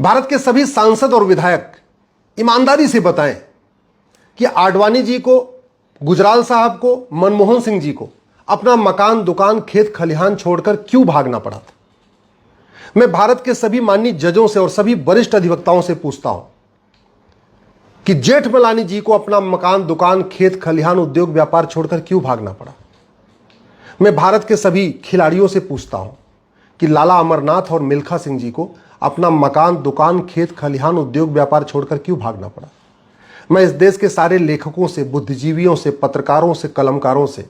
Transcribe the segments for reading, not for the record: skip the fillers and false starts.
भारत के सभी सांसद और विधायक ईमानदारी से बताएं कि आडवाणी जी को, गुजराल साहब को, मनमोहन सिंह जी को अपना मकान, दुकान, खेत खलिहान छोड़कर क्यों भागना पड़ा था। मैं भारत के सभी माननीय जजों से और सभी वरिष्ठ अधिवक्ताओं से पूछता हूं कि जेठमलानी जी को अपना मकान, दुकान, खेत खलिहान, उद्योग, व्यापार छोड़कर क्यों भागना पड़ा। मैं भारत के सभी खिलाड़ियों से पूछता हूं कि लाला अमरनाथ और मिल्खा सिंह जी को अपना मकान, दुकान, खेत खलिहान, उद्योग, व्यापार छोड़कर क्यों भागना पड़ा। मैं इस देश के सारे लेखकों से, बुद्धिजीवियों से, पत्रकारों से, कलमकारों से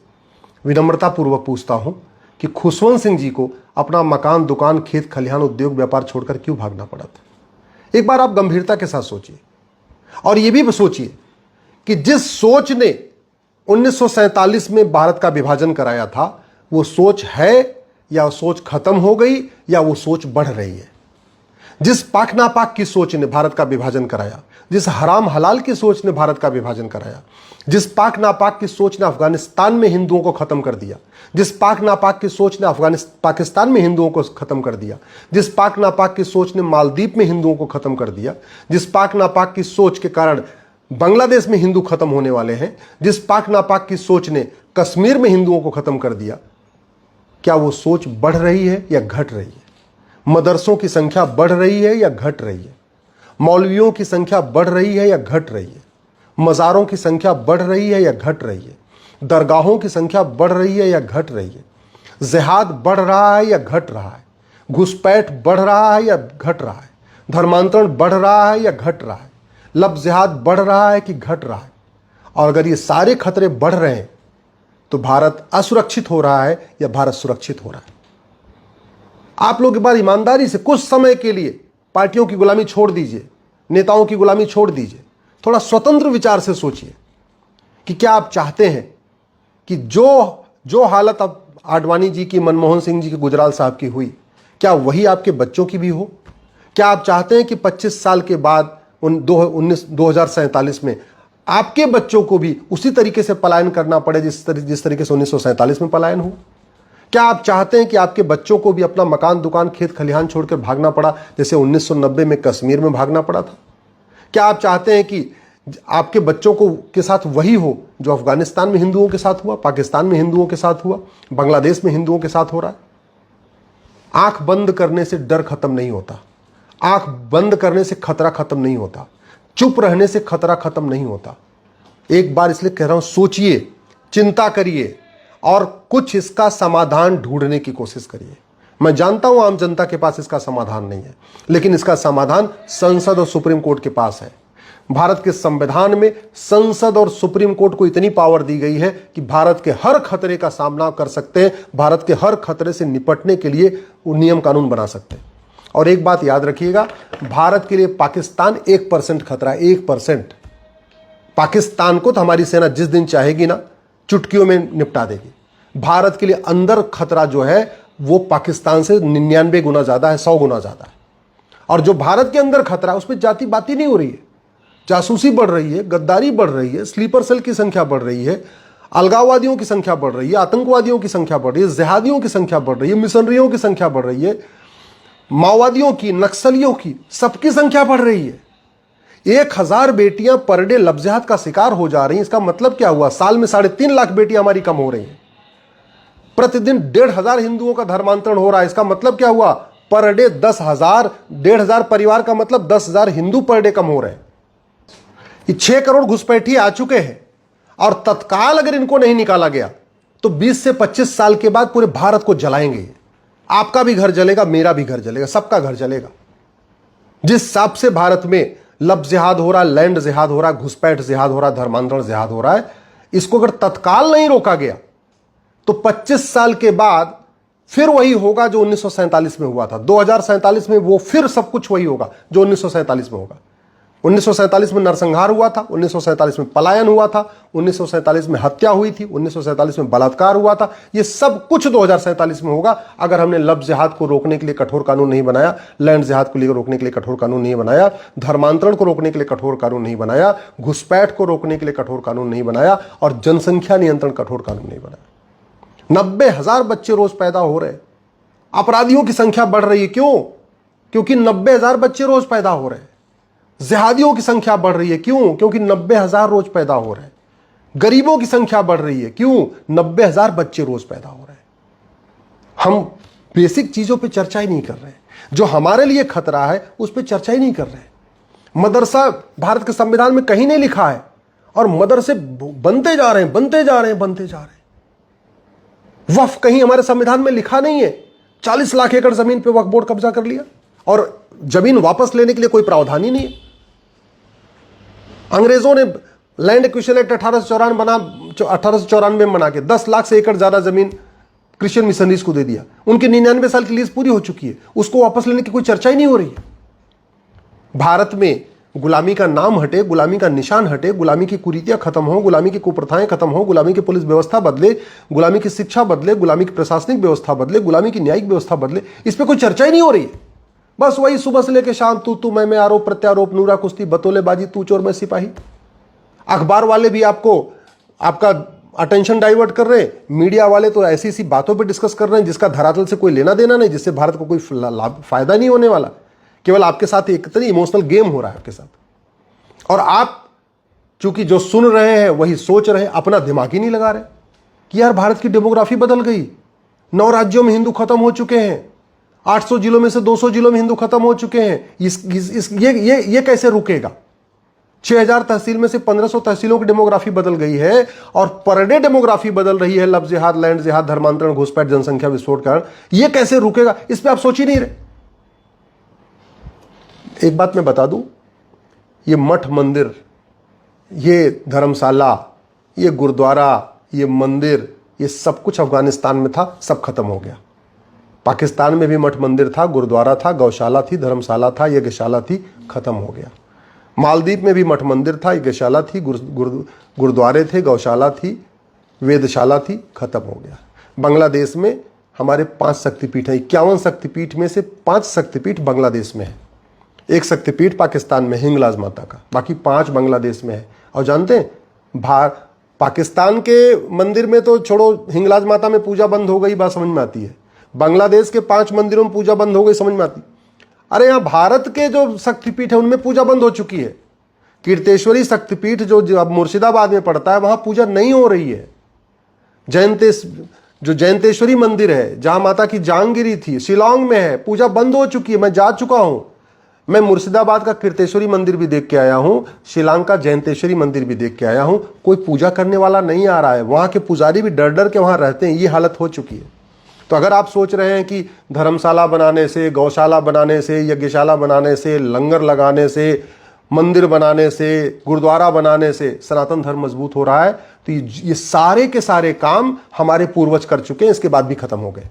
विनम्रतापूर्वक पूछता हूं कि खुशवंत सिंह जी को अपना मकान, दुकान, खेत खलिहान, उद्योग, व्यापार छोड़कर क्यों भागना पड़ा था। एक बार आप गंभीरता के साथ सोचिए और यह भी सोचिए कि जिस सोच ने 1947 में भारत का विभाजन कराया था, वो सोच है या सोच खत्म हो गई या वो सोच बढ़ रही है। जिस पाक नापाक की सोच ने भारत का विभाजन कराया, जिस हराम हलाल की सोच ने भारत का विभाजन कराया, जिस पाक नापाक की सोच ने अफगानिस्तान में हिंदुओं को खत्म कर दिया, जिस पाक नापाक की सोच ने पाकिस्तान में हिंदुओं को खत्म कर दिया, जिस पाक नापाक की सोच ने मालदीव में हिंदुओं को खत्म कर दिया, जिस पाक नापाक की सोच के कारण बांग्लादेश में हिंदू खत्म होने वाले हैं, जिस पाक नापाक की सोच ने कश्मीर में हिंदुओं को खत्म कर दिया, क्या वो सोच बढ़ रही है या घट रही है। मदरसों की संख्या बढ़ रही है या घट रही है। मौलवियों की संख्या बढ़ रही है या घट रही है। मज़ारों की संख्या बढ़ रही है या घट रही है। दरगाहों की संख्या बढ़ रही है या घट रही है। जिहाद बढ़ रहा है या घट रहा है। घुसपैठ बढ़ रहा है या घट रहा है। धर्मांतरण बढ़ रहा है या घट रहा है। लब जिहाद बढ़ रहा है कि घट रहा है। और अगर ये सारे खतरे बढ़ रहे हैं तो भारत असुरक्षित हो रहा है या भारत सुरक्षित हो रहा है। आप लोग एक बार ईमानदारी से कुछ समय के लिए पार्टियों की गुलामी छोड़ दीजिए, नेताओं की गुलामी छोड़ दीजिए, थोड़ा स्वतंत्र विचार से सोचिए कि क्या आप चाहते हैं कि जो हालत अब आडवाणी जी की, मनमोहन सिंह जी की, गुजराल साहब की हुई, क्या वही आपके बच्चों की भी हो। क्या आप चाहते हैं कि 25 साल के बाद 2047 में आपके बच्चों को भी उसी तरीके से पलायन करना पड़े जिस तरीके से 1947 में पलायन हो। क्या आप चाहते हैं कि आपके बच्चों को भी अपना मकान, दुकान, खेत खलिहान छोड़कर भागना पड़ा जैसे 1990 में कश्मीर में भागना पड़ा था। क्या आप चाहते हैं कि आपके बच्चों को के साथ वही हो जो अफगानिस्तान में हिंदुओं के साथ हुआ, पाकिस्तान में हिंदुओं के साथ हुआ, बांग्लादेश में हिंदुओं के साथ हो रहा है। आंख बंद करने से डर खत्म नहीं होता। आंख बंद करने से खतरा खत्म नहीं होता। चुप रहने से खतरा खत्म नहीं होता। एक बार इसलिए कह रहा हूं, सोचिए, चिंता करिए और कुछ इसका समाधान ढूंढने की कोशिश करिए। मैं जानता हूं आम जनता के पास इसका समाधान नहीं है, लेकिन इसका समाधान संसद और सुप्रीम कोर्ट के पास है। भारत के संविधान में संसद और सुप्रीम कोर्ट को इतनी पावर दी गई है कि भारत के हर खतरे का सामना कर सकते हैं, भारत के हर खतरे से निपटने के लिए वो नियम कानून बना सकते हैं। और एक बात याद रखिएगा, भारत के लिए पाकिस्तान 1% खतरा, 1%। पाकिस्तान को तो हमारी सेना जिस दिन चाहेगी ना, चुटकियों में निपटा देगी। भारत के लिए अंदर खतरा जो है वो पाकिस्तान से 99 गुना ज्यादा है, 100 गुना ज्यादा है। और जो भारत के अंदर खतरा है उसमें जाति बात ही नहीं हो रही है। जासूसी बढ़ रही है, गद्दारी बढ़ रही है, स्लीपर सेल की संख्या बढ़ रही है, अलगाववादियों की संख्या बढ़ रही है, आतंकवादियों की संख्या बढ़ रही है, जिहादियों की संख्या बढ़ रही है, मिशनरियों की संख्या बढ़ रही है, माओवादियों की, नक्सलियों की, सबकी संख्या बढ़ रही है। 1000 बेटियां पर डे लफ्ज़ जिहाद का शिकार हो जा रही हैं। इसका मतलब क्या हुआ? साल में 3.5 लाख बेटियां हमारी कम हो रही हैं। प्रतिदिन 1,500 हिंदुओं का धर्मांतरण हो रहा है। इसका मतलब क्या हुआ? पर डे 10,000, 1,500 परिवार का मतलब 10,000 हिंदू पर डे कम हो रहे हैं। 6 करोड़ घुसपैठिए आ चुके हैं और तत्काल अगर इनको नहीं निकाला गया तो 20 से 25 साल के बाद पूरे भारत को जलाएंगे। आपका भी घर जलेगा, मेरा भी घर जलेगा, सबका घर जलेगा। जिस हिसाब से भारत में लफ्ज़ जिहाद हो रहा है, लैंड जिहाद हो रहा है, घुसपैठ जिहाद हो रहा है, धर्मांतरण जिहाद हो रहा है, इसको अगर तत्काल नहीं रोका गया तो 25 साल के बाद फिर वही होगा जो 1947 में हुआ था। 2047 में वो फिर सब कुछ वही होगा जो 1947 में होगा। 1947 में नरसंहार हुआ था, 1947 में पलायन हुआ था, 1947 में हत्या हुई थी, 1947 में बलात्कार हुआ था। ये सब कुछ 2047 में होगा अगर हमने लफ्ज़ जिहाद को रोकने के लिए कठोर कानून नहीं बनाया, लैंड जिहाद को रोकने के लिए कठोर कानून नहीं बनाया, धर्मांतरण को रोकने के लिए कठोर कानून नहीं बनाया, घुसपैठ को रोकने के लिए कठोर कानून नहीं बनाया और जनसंख्या नियंत्रण कठोर कानून नहीं बनाया। 90,000 बच्चे रोज पैदा हो रहे हैं। अपराधियों की संख्या बढ़ रही है। क्यों? क्योंकि 90,000 बच्चे रोज पैदा हो रहे हैं। जिहादियों की संख्या बढ़ रही है, क्यों? क्योंकि 90,000 रोज पैदा हो रहे हैं। गरीबों की संख्या बढ़ रही है, क्यों? 90,000 बच्चे रोज पैदा हो रहे हैं। हम बेसिक चीजों पे चर्चा ही नहीं कर रहे हैं। जो हमारे लिए खतरा है उस पर चर्चा ही नहीं कर रहे हैं। मदरसा भारत के संविधान में कहीं नहीं लिखा है, और मदरसे बनते जा रहे हैं, बनते जा रहे हैं, बनते जा रहे हैं। वक्फ कहीं हमारे संविधान में लिखा नहीं है। 40 लाख एकड़ जमीन पे वक्फ बोर्ड कब्जा कर लिया, और जमीन वापस लेने के लिए कोई प्रावधान ही नहीं है। अंग्रेजों ने लैंड एक्विजिशन एक्ट 1894 में बना के 10 लाख से एकड़ ज्यादा जमीन क्रिश्चियन मिशनरीज को दे दिया। उनकी 99 साल की लीज पूरी हो चुकी है, उसको वापस लेने की कोई चर्चा ही नहीं हो रही है। भारत में गुलामी का नाम हटे, गुलामी का निशान हटे, गुलामी की कुरीतियां खत्म हो, गुलामी की कुप्रथाएं खत्म हो, गुलामी की पुलिस व्यवस्था बदले, गुलामी की शिक्षा बदले, गुलामी की प्रशासनिक व्यवस्था बदले, गुलामी की न्यायिक व्यवस्था बदले, इस पर कोई चर्चा ही नहीं हो रही है। बस वही सुबह से लेकर शाम तू मैं आरोप प्रत्यारोप, नूरा कुश्ती, बतौलेबाजी, तू चोर मैं सिपाही। अखबार वाले भी आपका अटेंशन डाइवर्ट कर रहे हैं। मीडिया वाले तो ऐसी ऐसी बातों पे डिस्कस कर रहे हैं जिसका धरातल से कोई लेना देना नहीं, जिससे भारत को कोई फायदा नहीं होने वाला। केवल आपके साथ एक तरह इमोशनल गेम हो रहा है आपके साथ। और आप चूंकि जो सुन रहे हैं वही सोच रहे हैं, अपना दिमाग ही नहीं लगा रहे कि यार भारत की डेमोग्राफी बदल गई। 9 राज्यों में हिंदू खत्म हो चुके हैं, 800 जिलों में से 200 जिलों में हिंदू खत्म हो चुके हैं। ये कैसे रुकेगा? 6000 तहसील में से 1500 तहसीलों की डेमोग्राफी बदल गई है, और पर डे डेमोग्राफी बदल रही है। लव जिहाद, लैंड जिहाद, धर्मांतरण, घुसपैठ, जनसंख्या विस्फोट कारण। यह कैसे रुकेगा? इस पर आप सोच ही नहीं रहे। एक बात मैं बता दूं, ये मठ मंदिर, ये धर्मशाला, ये गुरुद्वारा, ये मंदिर, ये सब कुछ अफगानिस्तान में था, सब खत्म हो गया। पाकिस्तान में भी मठ मंदिर था, गुरुद्वारा था, गौशाला थी, धर्मशाला था, यज्ञशाला थी, खत्म हो गया। मालदीव में भी मठ मंदिर था, यज्ञशाला थी, गुरुद्वारे थे, गौशाला थी, वेदशाला थी, खत्म हो गया। बांग्लादेश में हमारे 5 शक्तिपीठ हैं। 51 शक्तिपीठ में से 5 शक्तिपीठ बांग्लादेश में है। एक शक्तिपीठ पाकिस्तान में, हिंगलाज माता का, बाकी 5 बांग्लादेश में है। और जानते हैं, पाकिस्तान के मंदिर में तो छोड़ो, हिंगलाज माता में पूजा बंद हो गई, बात समझ में आती है। बांग्लादेश के 5 मंदिरों में पूजा बंद हो गई, समझ में आती। अरे यहां भारत के जो शक्तिपीठ है उनमें पूजा बंद हो चुकी है। कीर्तेश्वरी शक्तिपीठ जो अब मुर्शिदाबाद में पड़ता है, वहां पूजा नहीं हो रही है। जयंतेश्वरी मंदिर है, जहां माता की जांगिरी थी, शिलांग में है, पूजा बंद हो चुकी है। मैं जा चुका हूं। मैं मुर्शिदाबाद का कीर्तेश्वरी मंदिर भी देख के आया हूं, शिलांग का जयंतेश्वरी मंदिर भी देख के आया हूं। कोई पूजा करने वाला नहीं आ रहा है। वहां के पुजारी भी डर डर के वहां रहते हैं। ये हालत हो चुकी है। तो अगर आप सोच रहे हैं कि धर्मशाला बनाने से, गौशाला बनाने से, यज्ञशाला बनाने से, लंगर लगाने से, मंदिर बनाने से, गुरुद्वारा बनाने से सनातन धर्म मजबूत हो रहा है, तो ये सारे के सारे काम हमारे पूर्वज कर चुके हैं, इसके बाद भी खत्म हो गए।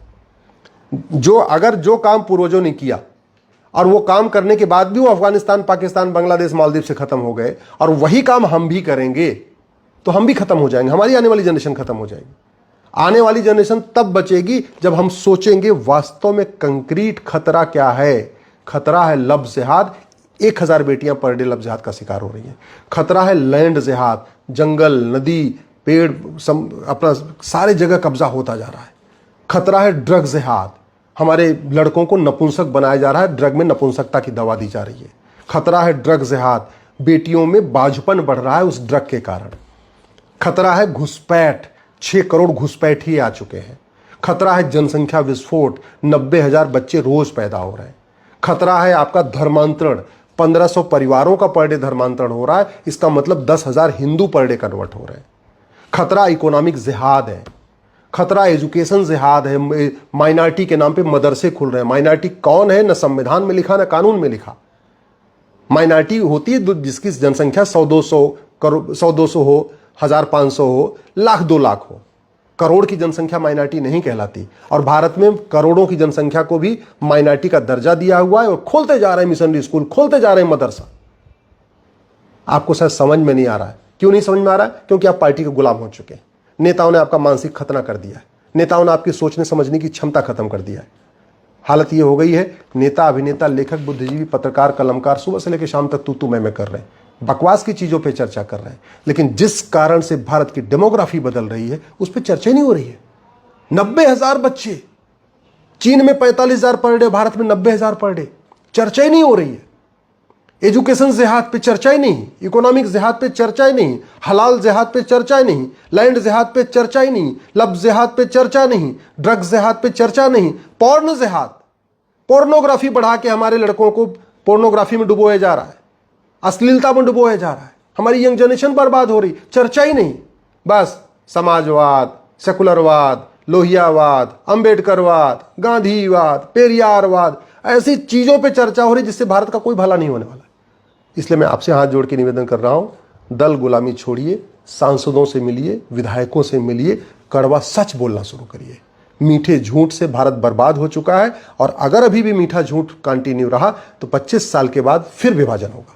जो काम पूर्वजों ने किया और वो काम करने के बाद भी वो अफगानिस्तान, पाकिस्तान, बांग्लादेश, मालदीव से खत्म हो गए, और वही काम हम भी करेंगे तो हम भी खत्म हो जाएंगे। हमारी आने वाली जनरेशन खत्म हो जाएगी। आने वाली जनरेशन तब बचेगी जब हम सोचेंगे वास्तव में कंक्रीट खतरा क्या है। खतरा है लव जिहाद। 1000 बेटियां पर डे लव जिहाद का शिकार हो रही हैं। खतरा है लैंड जिहाद, जंगल, नदी, पेड़, अपना सारे जगह कब्जा होता जा रहा है। खतरा है ड्रग जिहाद। हमारे लड़कों को नपुंसक बनाया जा रहा है, ड्रग में नपुंसकता की दवा दी जा रही है। खतरा है ड्रग जिहाद। बेटियों में बाझपन बढ़ रहा है उस ड्रग के कारण। खतरा है घुसपैठ। 6 करोड़ घुसपैठी आ चुके हैं। खतरा है जनसंख्या विस्फोट। 90,000 बच्चे रोज पैदा हो रहे हैं। खतरा है आपका धर्मांतरण। 1500 परिवारों का पर डे धर्मांतरण हो रहा है। इसका मतलब 10,000 हिंदू पर डे कन्वर्ट हो रहे हैं। खतरा इकोनॉमिक जिहाद है। खतरा एजुकेशन जिहाद है। माइनॉरिटी के नाम पे मदरसे खुल रहे हैं। माइनॉरिटी कौन है? न संविधान में लिखा, न कानून में लिखा। माइनॉरिटी होती है जिसकी जनसंख्या 100-200 हो, 1500 हो, 1,00,000-2 लाख हो। करोड़ की जनसंख्या माइनॉरिटी नहीं कहलाती। और भारत में करोड़ों की जनसंख्या को भी माइनॉरिटी का दर्जा दिया हुआ है, और खोलते जा रहे हैं मिशनरी स्कूल, खोलते जा रहे हैं मदरसा। आपको शायद समझ में नहीं आ रहा है। क्यों नहीं समझ में आ रहा है? क्योंकि आप पार्टी के गुलाम हो चुके हैं। नेताओं ने आपका मानसिक खतना कर दिया है। नेताओं ने आपकी सोचने समझने की क्षमता खत्म कर दिया है। हालत ये हो गई है, नेता, अभिनेता, लेखक, बुद्धिजीवी, पत्रकार, कलमकार सुबह से लेकर शाम तक तू मैं कर रहे हैं, बकवास की चीजों पे चर्चा कर रहे हैं। लेकिन जिस कारण से भारत की डेमोग्राफी बदल रही है उस पर चर्चा नहीं हो रही है। 90,000 बच्चे, चीन में 45,000 पर डे, भारत में 90,000 पर डे। चर्चा ही नहीं हो रही है। एजुकेशन जिहाद पे चर्चा ही नहीं, इकोनॉमिक जिहाद पे चर्चा ही नहीं, हलाल जिहाद पे चर्चा ही नहीं, लैंड जिहाद पे चर्चा ही नहीं, लब जिहाद पे चर्चा नहीं, ड्रग जिहाद पे चर्चा नहीं, पॉर्न जिहाद, पोर्नोग्राफी बढ़ा के हमारे लड़कों को पोर्नोग्राफी में डुबोया जा रहा है, अश्लीलता में डुबोया जा रहा है, हमारी यंग जनरेशन बर्बाद हो रही, चर्चा ही नहीं। बस समाजवाद, सेकुलरवाद, लोहियावाद, अंबेडकरवाद, गांधीवाद, पेरियारवाद, ऐसी चीजों पे चर्चा हो रही जिससे भारत का कोई भला नहीं होने वाला। इसलिए मैं आपसे हाथ जोड़ के निवेदन कर रहा हूं, दल गुलामी छोड़िए, सांसदों से मिलिए, विधायकों से मिलिए, कड़वा सच बोलना शुरू करिए। मीठे झूठ से भारत बर्बाद हो चुका है और अगर अभी भी मीठा झूठ कंटिन्यू रहा तो 25 साल के बाद फिर विभाजन होगा।